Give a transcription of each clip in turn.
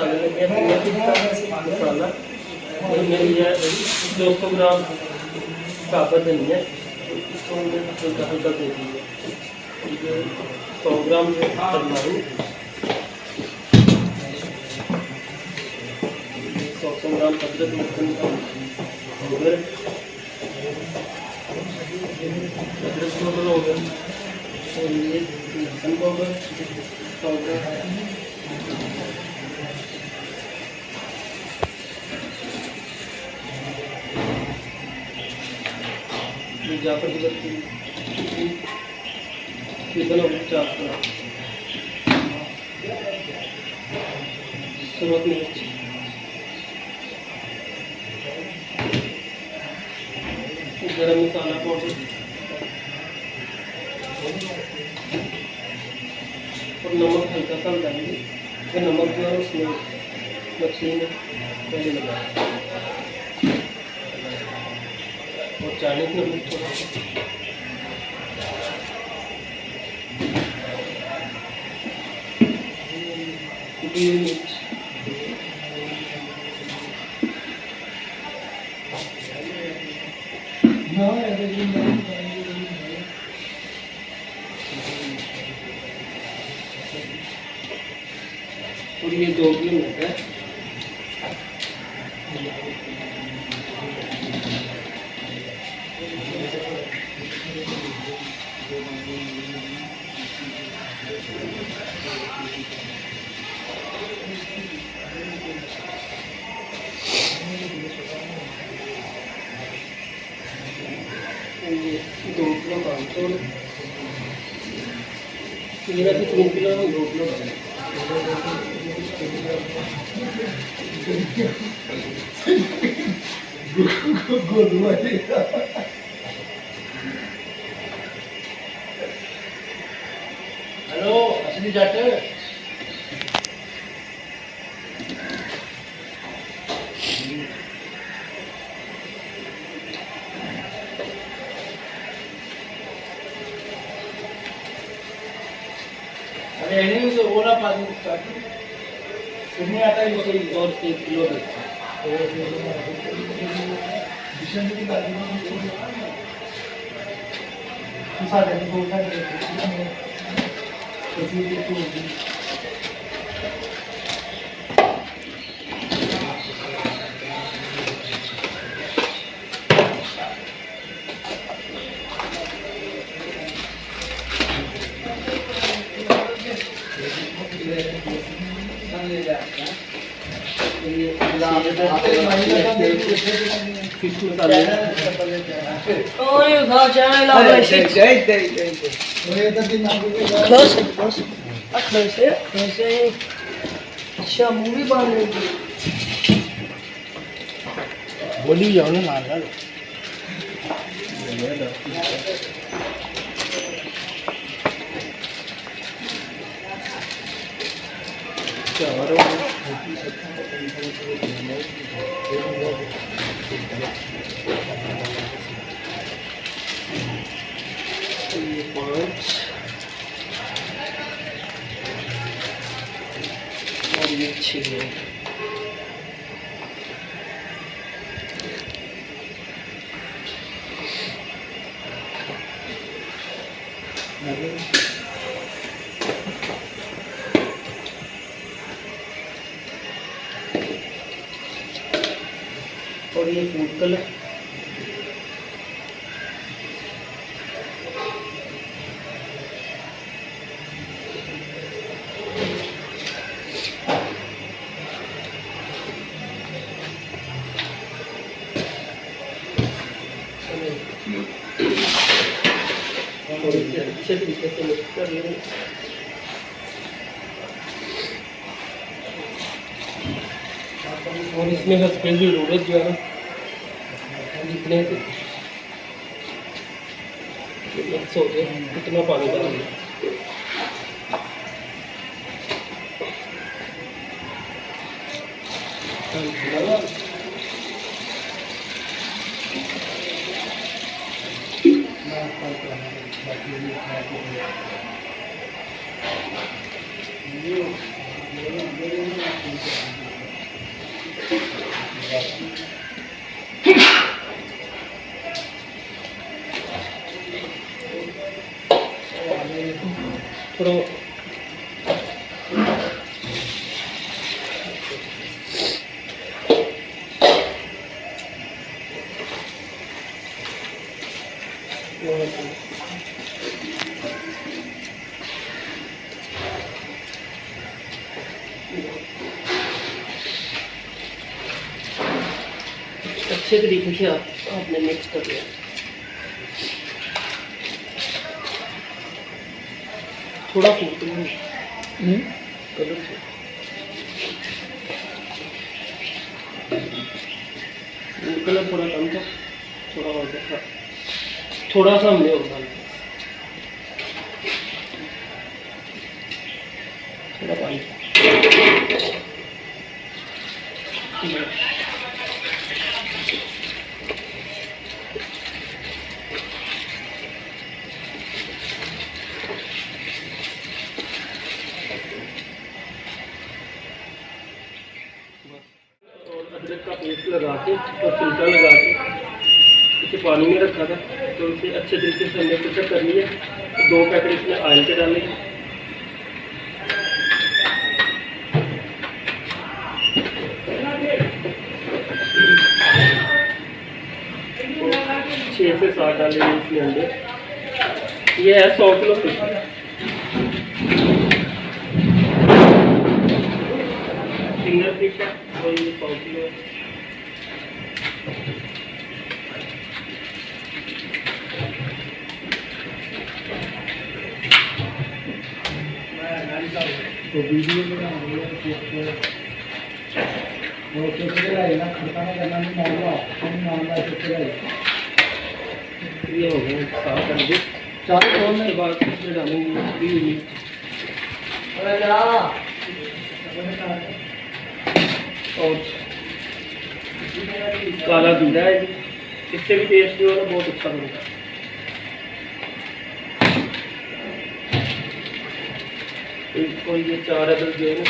मसाले लगे मसाला और मेरी है 200 ग्राम साबुत धनिया इसको हमने हल्का हल्का दे दिया। 100 ग्राम टमाटर 100 ग्राम अदरक लहसुन का पाउडर हो गया और ये लहसुन पाउडर जाकर सूरत मिर्च गरम मसाला पाउडर और नमक हल्का सा डालेंगे। तो नमक जो है उसमें मछली में पहले लगाया और चाइनीज नमक थोड़ा मिर्च और ये 2 किलो मिलता है। ये 2 किलो 500 ये वैसे 3 किलो 2 किलो हेलो असली जाट अरे नहीं तो ओला पानी कितने आता है ये और 1 किलो अच्छा मूवी बन रही बोली जाओ ना मार ये 5 और ये 6 और ये फूड कलर और इसे अच्छे तरीके से मिक्स कर लेंगे। और इसमें बस फिर भी जरूरत जो है जितने मिक्स हो जाए उतना पानी डालेंगे। थोड़ा अच्छे तरीके से आपने मिक्स कर लिया। थोड़ा फूट कलर से कलर थोड़ा कम था, थोड़ा और था, थोड़ा सा हमने और डाला, थोड़ा पानी। अदरक का पेस्ट लगा के और छिलका लगा के इसे पानी में रखा था, तो इसे अच्छे तरीके से हमने कुछ कर लिया। 2 पैकेट इसमें ऑयल के डालेंगे। तो 6 से 7 डालेंगे इसमें अंडे। ये है 100 किलो फिश। फिंगर फिश है और ये 100 किलो है। तो वीडियो में वो ना खर्चा करना नहीं मांगा हम मांगा ये हो गया साफ कर दे। 4 खोलने के बाद इसमें डालेंगे और काला जीरा है, इससे भी टेस्ट जो है ना बहुत अच्छा बनेगा। और ये 4 अदरक जो है ना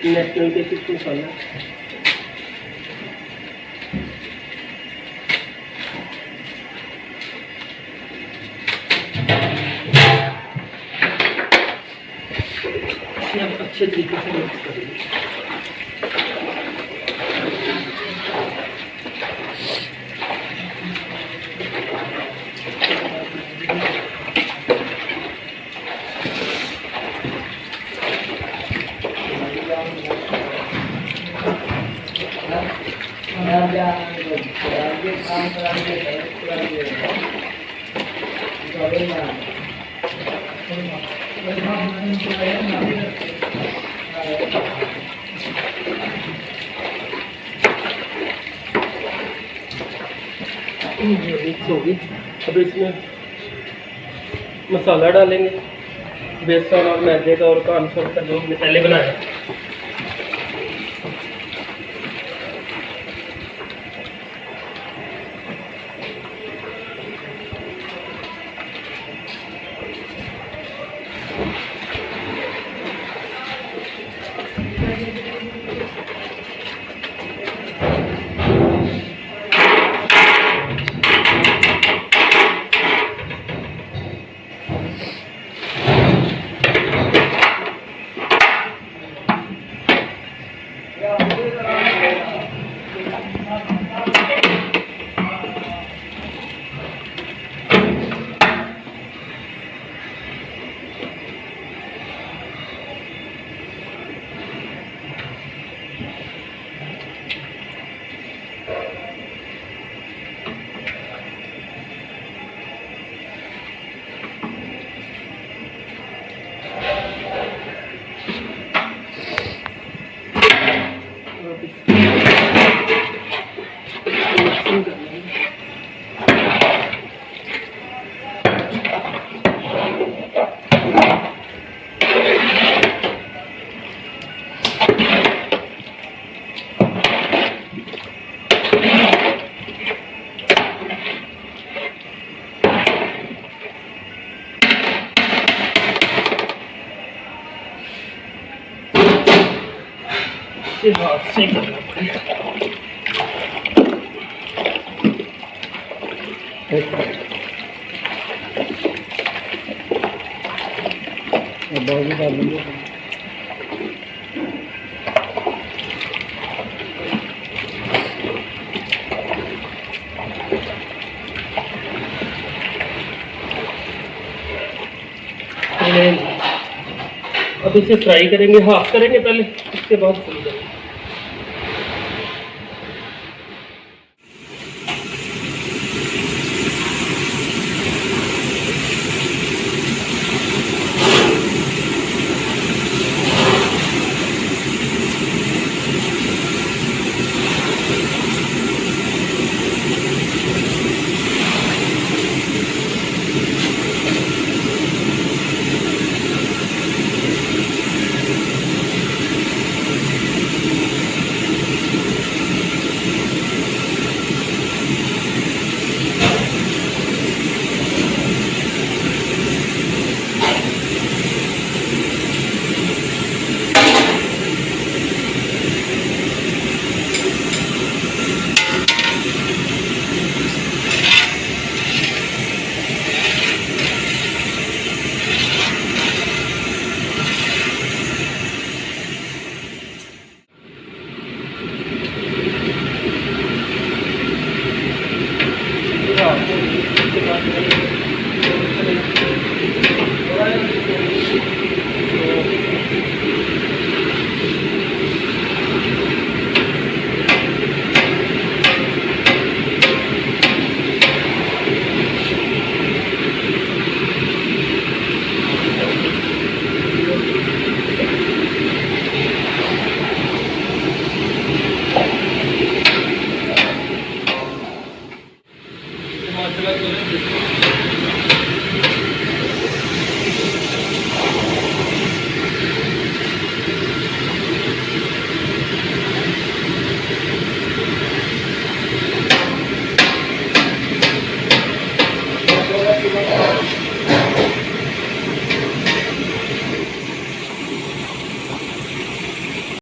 नेशनल के फिश मसाला, अब अच्छे तरीके से मिक्स करेंगे। काम कराएंगे मिक्स होगी। अब इसमें मसाला डालेंगे, बेसन और मैदे का और कॉर्नफ्लोर का जो हमने पहले बनाया। हाथ से करना पड़ेगा। बहुत भी डाल देंगे। अब इसे फ्राई करेंगे, हाफ करेंगे पहले, उसके बाद फ्राई करेंगे।